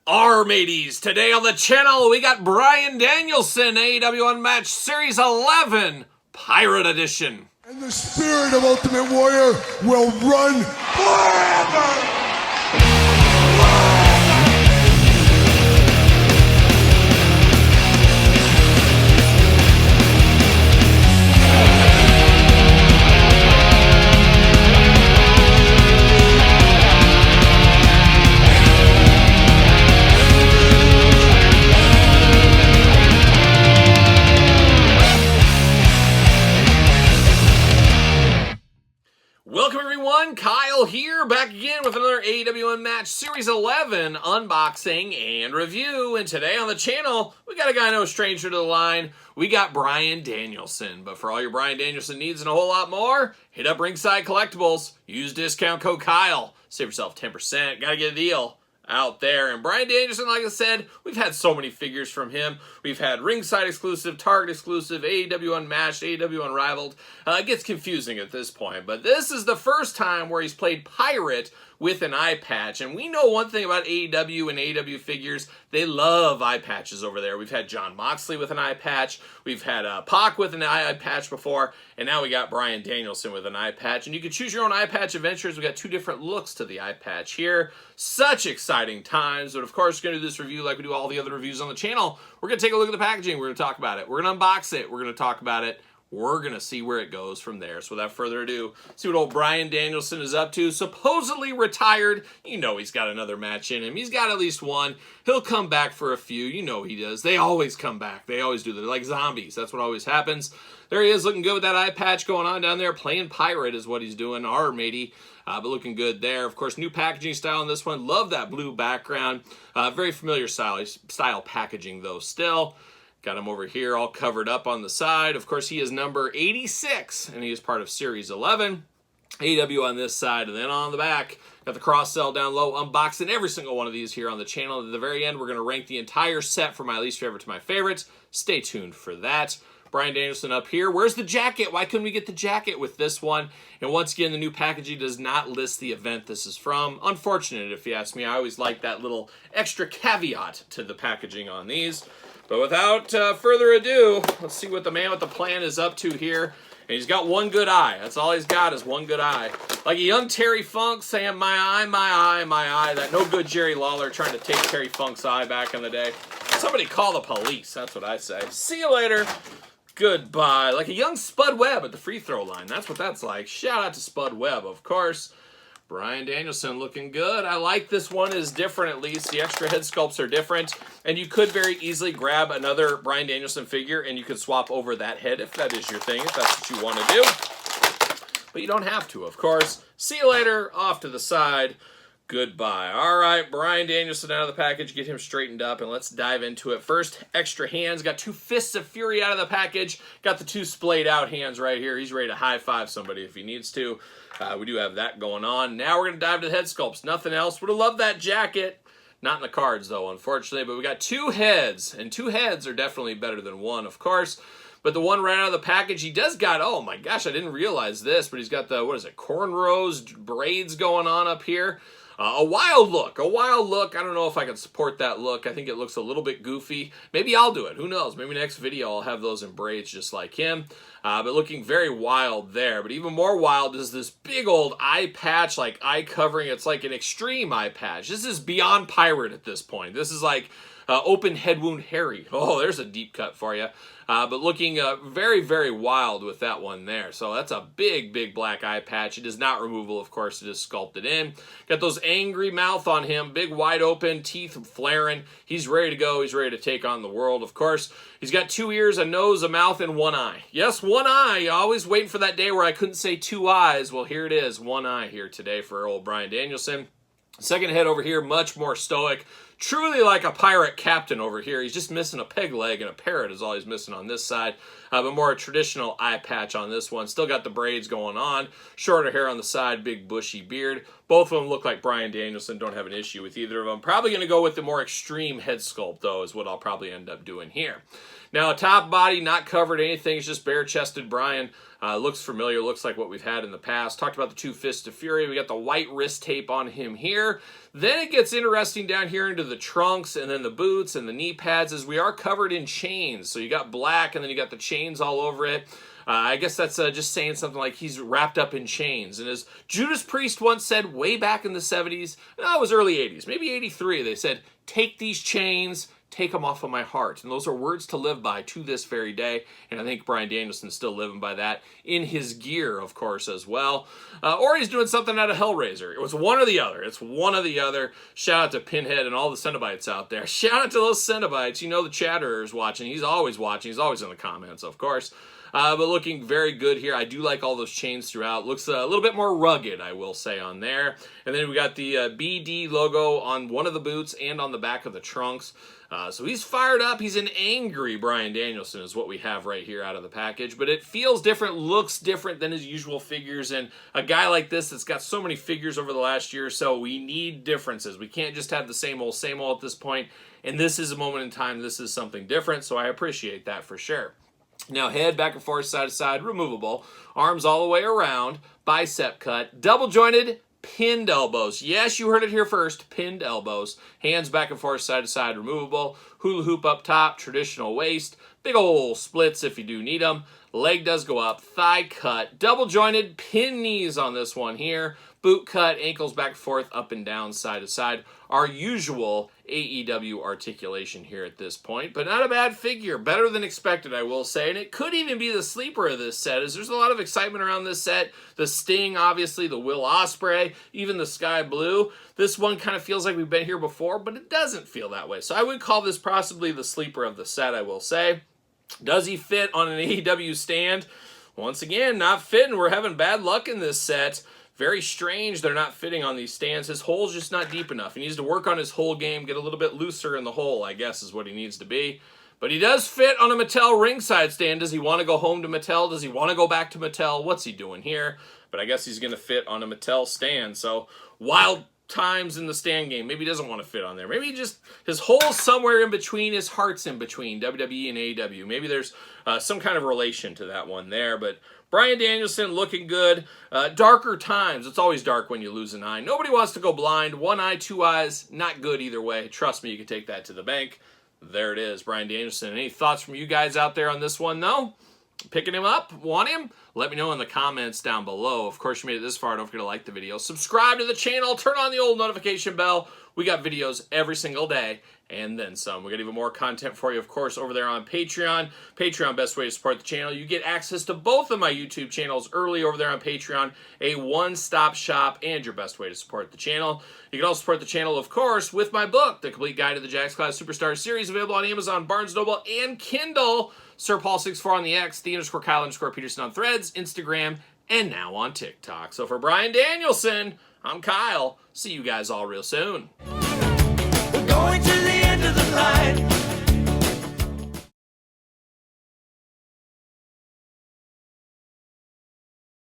Our mateys, today on the channel, we got Bryan Danielson AEW Unmatched Series 11, Pirate Edition. And the spirit of Ultimate Warrior will run forever! Welcome everyone, Kyle here, back again with another AEW Unmatched Series 11 unboxing and review. And today on the channel, we got a guy no stranger to the line. We got Bryan Danielson. But for all your Bryan Danielson needs and a whole lot more, hit up Ringside Collectibles. Use discount code Kyle. Save yourself 10%. Gotta get a deal out there. And Bryan Danielson, like I said, we've had so many figures from him. We've had Ringside exclusive, Target exclusive, AEW Unmatched, AEW Unrivaled. It gets confusing at this point, but this is the first time where he's played Pirate with an eye patch. And we know one thing about AEW and AEW figures, they love eye patches over there. We've had Jon Moxley with an eye patch. We've had Pac with an eye patch before. And now we got Bryan Danielson with an eye patch. And you can choose your own eye patch adventures. We got two different looks to the eye patch here. Such exciting times. But of course, we're going to do this review like we do all the other reviews on the channel. We're going to take a look at the packaging. We're going to talk about it. We're going to unbox it. We're going to talk about it. We're going to see where it goes from there. So without further ado, see what old Bryan Danielson is up to. Supposedly retired. You know he's got another match in him. He's got at least one. He'll come back for a few. You know he does. They always come back. They always do. They're like zombies. That's what always happens. There he is looking good with that eye patch going on down there. Playing Pirate is what he's doing. Our matey. But looking good there. Of course, new packaging style on this one. Love that blue background. Very familiar style packaging though still. Got him over here all covered up on the side. Of course, he is number 86, and he is part of Series 11. AEW on this side, and then on the back, got the cross-sell down low, unboxing every single one of these here on the channel. At the very end, we're going to rank the entire set from my least favorite to my favorites. Stay tuned for that. Bryan Danielson up here. Where's the jacket? Why couldn't we get the jacket with this one? And once again, the new packaging does not list the event this is from. Unfortunate, if you ask me. I always like that little extra caveat to the packaging on these. But without further ado, let's see what the man with the plan is up to here. And he's got one good eye. That's all he's got is one good eye. Like a young Terry Funk saying, my eye, my eye, my eye. That no good Jerry Lawler trying to take Terry Funk's eye back in the day. Somebody call the police. That's what I say. See you later. Goodbye. Like a young Spud Webb at the free throw line. That's what that's like. Shout out to Spud Webb, of course. Bryan Danielson looking good. I like this one is different at least. The extra head sculpts are different. And you could very easily grab another Bryan Danielson figure and you could swap over that head if that is your thing, if that's what you want to do. But you don't have to, of course. See you later. Off to the side. Goodbye. All right, Bryan Danielson out of the package. Get him straightened up, and let's dive into it. First, extra hands. Got two Fists of Fury out of the package. Got the two splayed out hands right here. He's ready to high-five somebody if he needs to. We do have that going on. Now we're going to dive to the head sculpts. Nothing else. Would have loved that jacket. Not in the cards, though, unfortunately. But we got two heads, and two heads are definitely better than one, of course. But the one right out of the package, he does got, oh my gosh, I didn't realize this, but he's got the, what is it, cornrows, braids going on up here. A wild look. I don't know if I can support that look. I think it looks a little bit goofy. Maybe I'll do it. Who knows? Maybe next video I'll have those in braids just like him. But looking very wild there. But even more wild is this big old eye patch, like eye covering. It's like an extreme eye patch. This is beyond Pirate at this point. This is like open head wound Harry. Oh, there's a deep cut for you. But looking very, very wild with that one there. So that's a big, big black eye patch. It is not removable, of course. It is sculpted in. Got those angry mouth on him. Big, wide open, teeth flaring. He's ready to go. He's ready to take on the world, of course. He's got two ears, a nose, a mouth, and one eye. Yes, one eye. Always waiting for that day where I couldn't say two eyes. Well, here it is. One eye here today for old Bryan Danielson. Second head over here, much more stoic. Truly like a pirate captain over here. He's just missing a peg leg, and a parrot is all he's missing on this side. But more a traditional eye patch on this one. Still got the braids going on. Shorter hair on the side, big bushy beard. Both of them look like Bryan Danielson. Don't have an issue with either of them. Probably going to go with the more extreme head sculpt, though, is what I'll probably end up doing here. Now, top body, not covered anything. It's just bare-chested Bryan. Looks familiar, looks like what we've had in the past. Talked about the two Fists of Fury. We got the white wrist tape on him here. Then it gets interesting down here into the trunks and then the boots and the knee pads is we are covered in chains. So you got black and then you got the chains all over it. I guess that's just saying something like he's wrapped up in chains. And as Judas Priest once said way back in the 70s, no, it was early 80s, maybe 83, they said, take these chains, take them off of my heart. And those are words to live by to this very day. And I think Bryan Danielson's still living by that in his gear, of course, as well. Or he's doing something out of Hellraiser. It was one or the other. It's one or the other. Shout out to Pinhead and all the Cenobites out there. Shout out to those Cenobites. You know the Chatterer's watching. He's always watching. He's always in the comments, of course. But looking very good here. I do like all those chains throughout. Looks a little bit more rugged, I will say, on there. And then we got the BD logo on one of the boots and on the back of the trunks. So he's fired up. He's an angry Bryan Danielson is what we have right here out of the package. But it feels different, looks different than his usual figures. And a guy like this that's got so many figures over the last year or so, we need differences. We can't just have the same old at this point. And this is a moment in time. This is something different. So I appreciate that for sure. Now, head back and forth, side to side, removable. Arms all the way around, bicep cut, double jointed, pinned elbows. Yes, you heard it here first, pinned elbows. Hands back and forth, side to side, removable. Hula hoop up top, traditional waist. Big ol' splits if you do need them. Leg does go up, thigh cut, double jointed, pin knees on this one here. Boot cut, ankles back and forth, up and down, side to side. Our usual AEW articulation here at this point, but not a bad figure. Better than expected, I will say. And it could even be the sleeper of this set, as there's a lot of excitement around this set. The Sting, obviously, the Will Ospreay, even the Sky Blue. This one kind of feels like we've been here before, but it doesn't feel that way. So I would call this possibly the sleeper of the set, I will say. Does he fit on an AEW stand? Once again, not fitting. We're having bad luck in this set. Very strange they're not fitting on these stands. His hole's just not deep enough. He needs to work on his hole game, get a little bit looser in the hole, I guess is what he needs to be. But he does fit on a Mattel ringside stand. Does he want to go home to Mattel? Does he want to go back to Mattel? What's he doing here? But I guess he's going to fit on a Mattel stand. So wild times in the stand game. Maybe he doesn't want to fit on there. Maybe he just, his hole's somewhere in between, his heart's in between WWE and AEW. Maybe there's some kind of relation to that one there. But Bryan Danielson looking good. Darker times. It's always dark when you lose an eye. Nobody wants to go blind. One eye, two eyes. Not good either way. Trust me, you can take that to the bank. There it is, Bryan Danielson. Any thoughts from you guys out there on this one, though? Picking him up? Want him? Let me know in the comments down below. Of course, you made it this far. Don't forget to like the video. Subscribe to the channel. Turn on the old notification bell. We got videos every single day and then some. We got even more content for you, of course, over there on Patreon. Patreon, best way to support the channel. You get access to both of my YouTube channels early over there on Patreon. A one-stop shop and your best way to support the channel. You can also support the channel, of course, with my book, The Complete Guide to the Jakks Class Superstar Series, available on Amazon, Barnes & Noble, and Kindle. Sir Paul64 on the X, _Kyle_Peterson on Threads, Instagram, and now on TikTok. So for Bryan Danielson, I'm Kyle. See you guys all real soon. We're going to the end of the line.